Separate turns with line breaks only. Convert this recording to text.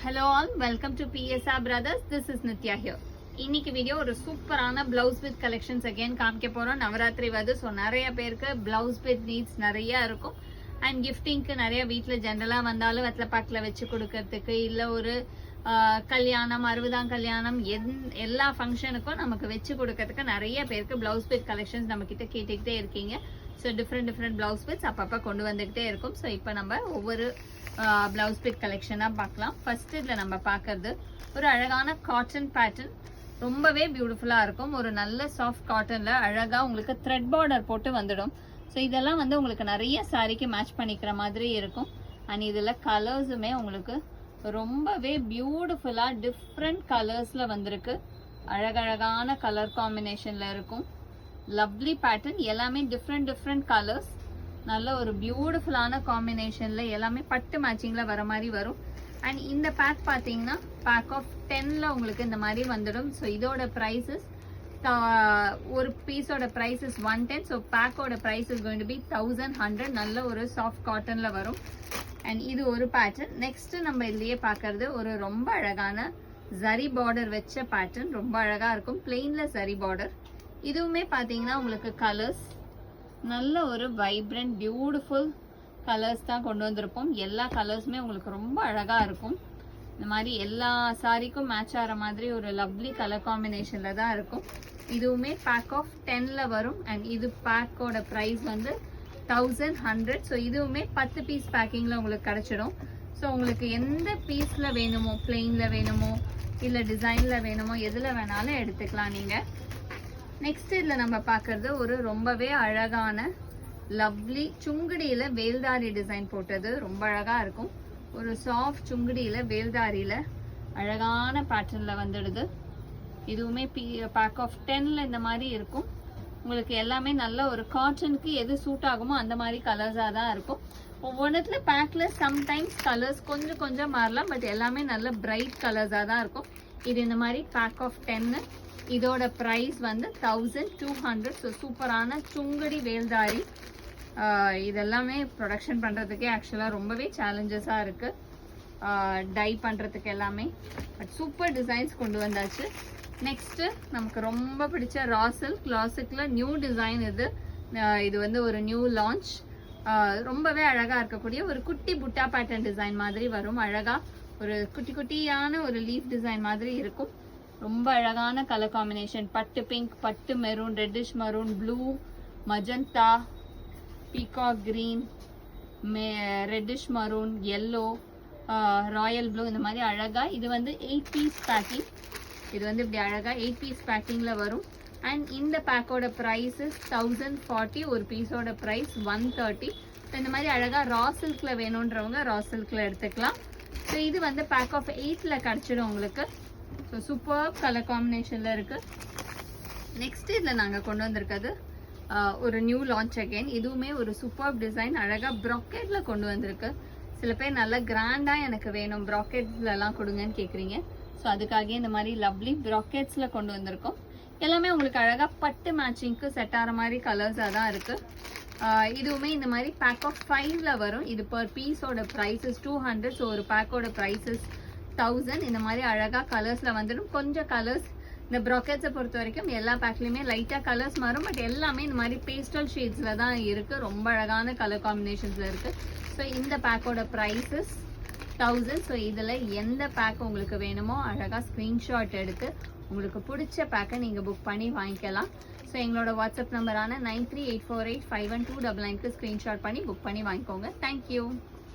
Hello all, welcome to PSR Brothers. This is Nitya here. இன்னைக்கு video ஒரு சூப்பரான blouse with collections again காமிக்க போறோம். நவராத்திரி வருது, ஸோ நிறைய பேருக்கு பிளவுஸ் வித் நீட்ஸ் நிறைய இருக்கும். அண்ட் கிஃப்டிங்க்கு நிறைய வீட்டில் ஜென்ரலாக வந்தாலும் வெத்தலை பாக்கில் வச்சு கொடுக்கறதுக்கு, இல்லை ஒரு கல்யாணம், 60ஆம் கல்யாணம், எல்லா ஃபங்க்ஷனுக்கும் நமக்கு வச்சு கொடுக்கறதுக்கு நிறைய பேருக்கு பிளவுஸ் வித் கலெக்ஷன்ஸ் நம்ம கிட்ட கேட்டுக்கிட்டே இருக்கீங்க. ஸோ டிஃப்ரெண்ட் பிளவுஸ் பிட்ஸ் அப்பப்போ கொண்டு வந்துகிட்டே இருக்கும். ஸோ இப்போ நம்ம ஒவ்வொரு பிளவுஸ் பிட் கலெக்ஷனாக பார்க்கலாம். ஃபர்ஸ்ட் இதில் நம்ம பார்க்கறது ஒரு அழகான காட்டன் பேட்டர்ன், ரொம்பவே பியூட்டிஃபுல்லாக இருக்கும். ஒரு நல்ல சாஃப்ட் காட்டனில் அழகாக உங்களுக்கு த்ரெட் பார்டர் போட்டு வந்துடும். ஸோ இதெல்லாம் வந்து உங்களுக்கு நிறைய சாரிக்கு மேட்ச் பண்ணிக்கிற மாதிரி இருக்கும். அண்ட் இதில் கலர்ஸுமே உங்களுக்கு ரொம்பவே பியூட்டிஃபுல்லாக டிஃப்ரெண்ட் கலர்ஸில் வந்திருக்கு. அழகழகான கலர் காம்பினேஷனில் இருக்கும். லவ்லி பேட்டர்ன், எல்லாமே டிஃப்ரெண்ட் கலர்ஸ், நல்ல ஒரு பியூட்டிஃபுல்லான காம்பினேஷன்ல எல்லாமே பட்டு மேட்சிங்ல வர மாதிரி வரும். அண்ட் இந்த பேக் பார்த்தீங்கன்னா பேக் ஆஃப் 10ல உங்களுக்கு இந்த மாதிரி வந்துடும். ஸோ இதோட ப்ரைஸஸ், ஒரு பீஸோட ப்ரைஸஸ் 110. ஸோ பேக்கோட price is going to be 1100. நல்ல ஒரு சாஃப்ட் காட்டன்ல வரும். அண்ட் இது ஒரு பேட்டர்ன். நெக்ஸ்ட் நம்ம இதுலயே பார்க்கறது ஒரு ரொம்ப அழகான ஜரி பார்டர் வச்ச பேட்டர்ன், ரொம்ப அழகா இருக்கும். பிளெயின்ல ஜரி பார்டர். இதுவுமே பார்த்தீங்கன்னா உங்களுக்கு கலர்ஸ் நல்ல ஒரு வைப்ரண்ட் பியூட்டிஃபுல் கலர்ஸ் தான் கொண்டு வந்திருப்போம். எல்லா கலர்ஸுமே உங்களுக்கு ரொம்ப அழகாக இருக்கும். இந்த மாதிரி எல்லா சாரிக்கும் மேட்ச் ஆகிற மாதிரி ஒரு லவ்லி கலர் காம்பினேஷனில் தான் இருக்கும். இதுவுமே பேக் ஆஃப் 10ல வரும். அண்ட் இது பேக்கோட ப்ரைஸ் வந்து 1100. ஸோ இதுவுமே 10 பீஸ் பேக்கிங்கில் உங்களுக்கு கிடச்சிடும். ஸோ உங்களுக்கு எந்த பீஸில் வேணுமோ, பிளெயினில் வேணுமோ இல்லை டிசைனில் வேணுமோ, எதில் வேணாலும் எடுத்துக்கலாம் நீங்கள். நெக்ஸ்ட் இதில் நம்ம பார்க்கறது ஒரு ரொம்பவே அழகான லவ்லி சுங்குடியில் வேல்தாரி டிசைன் போட்டது, ரொம்ப அழகாக இருக்கும். ஒரு சாஃப்ட் சுங்குடியில் வேல்தாரியில் அழகான பேட்டர்னில் வந்துடுது. இதுவுமே பேக் ஆஃப் 10ல இந்த மாதிரி இருக்கும். உங்களுக்கு எல்லாமே நல்ல ஒரு காட்டனுக்கு எது சூட் ஆகுமோ அந்த மாதிரி கலர்ஸாக தான் இருக்கும். ஒவ்வொன்றத்துல பேக்கில் சம்டைம்ஸ் கலர்ஸ் கொஞ்சம் மாறலாம், பட் எல்லாமே நல்ல பிரைட் கலர்ஸாக தான் இருக்கும். இது இந்த மாதிரி பேக் ஆஃப் 10. இதோட ப்ரைஸ் வந்து 1200. ஸோ சூப்பரான சுங்குடி வேல்தாரி. இதெல்லாமே ப்ரொடக்ஷன் பண்ணுறதுக்கே ஆக்சுவலாக ரொம்பவே சேலஞ்சஸாக இருக்குது, டை பண்ணுறதுக்கு எல்லாமே. பட் சூப்பர் டிசைன்ஸ் கொண்டு வந்தாச்சு. நெக்ஸ்ட்டு நமக்கு ரொம்ப பிடிச்ச ராசல் கிளாசிக்கில் நியூ டிசைன் இது. இது வந்து ஒரு நியூ லான்ச். ரொம்பவே அழகாக இருக்கக்கூடிய ஒரு குட்டி புட்டா பேட்டர்ன் டிசைன் மாதிரி வரும். அழகாக ஒரு குட்டியான ஒரு லீஃப் டிசைன் மாதிரி இருக்கும். ரொம்ப அழகான கலர் காம்பினேஷன். பட்டு பிங்க், பட்டு maroon, reddish maroon, blue, magenta, peacock green, reddish maroon, yellow, Royal blue, இந்த மாதிரி அழகா. இது வந்து 8 பீஸ் பேக்கிங். இது வந்து இப்படி அழகா 8 பீஸ் பேக்கிங்ல வரும். அண்ட் இந்த பேக்கோட ப்ரைஸ் 1040. ஒரு பீஸோட ப்ரைஸ் 130. இந்த மாதிரி அழகா ரா சில்க்ல வேணுன்றவங்க ரா சில்க்ல எடுத்துக்கலாம். ஸோ இது வந்து பேக் ஆஃப் 8ல கிடைச்சிடும் உங்களுக்கு. ஸோ சூப்பர் கலர் காம்பினேஷனில் இருக்குது. நெக்ஸ்ட் இதில் நாங்கள் கொண்டு வந்திருக்கிறது ஒரு நியூ லான்ச் அகெயின். இதுவுமே ஒரு சூப்பர் டிசைன், அழகாக ப்ராக்கெட்டில் கொண்டு வந்திருக்கு. சில பேர் நல்லா கிராண்டாக எனக்கு வேணும் ப்ராக்கெட்ஸ்லாம் கொடுங்கன்னு கேட்குறீங்க. ஸோ அதுக்காக இந்த மாதிரி லவ்லி ப்ராக்கெட்ஸில் கொண்டு வந்திருக்கோம். எல்லாமே உங்களுக்கு அழகாக பட்டு மேட்சிங்க்கு செட் ஆகிற மாதிரி கலர்ஸாக தான் இருக்குது. இதுவுமே இந்த மாதிரி பேக் ஆஃப் 5ல வரும். இது பர் பீஸோட ப்ரைஸஸ் 200. ஸோ ஒரு பேக்கோட ப்ரைஸஸ் 1000. இந்த மாதிரி அழகாக கலர்ஸில் வந்துடும். கொஞ்சம் கலர்ஸ் இந்த ப்ராக்கெட்ஸை பொறுத்த வரைக்கும் எல்லா பேக்லேயுமே லைட்டாக கலர்ஸ் மாறும், பட் எல்லாமே இந்த மாதிரி பேஸ்டல் ஷேட்ஸில் தான் இருக்குது. ரொம்ப அழகான கலர் காம்பினேஷன்ஸில் இருக்குது. ஸோ இந்த பேக்கோட ப்ரைஸஸ் 1000. ஸோ இதில் எந்த பேக் உங்களுக்கு வேணுமோ அழகாக ஸ்க்ரீன்ஷாட் எடுத்து உங்களுக்கு பிடிச்ச பேக்கை நீங்கள் புக் பண்ணி வாங்கிக்கலாம். ஸோ எங்களோட வாட்ஸ்அப் நம்பரான 9384851299க்கு ஸ்க்ரீன்ஷாட் பண்ணி புக் பண்ணி வாங்கிக்கோங்க. தேங்க்யூ.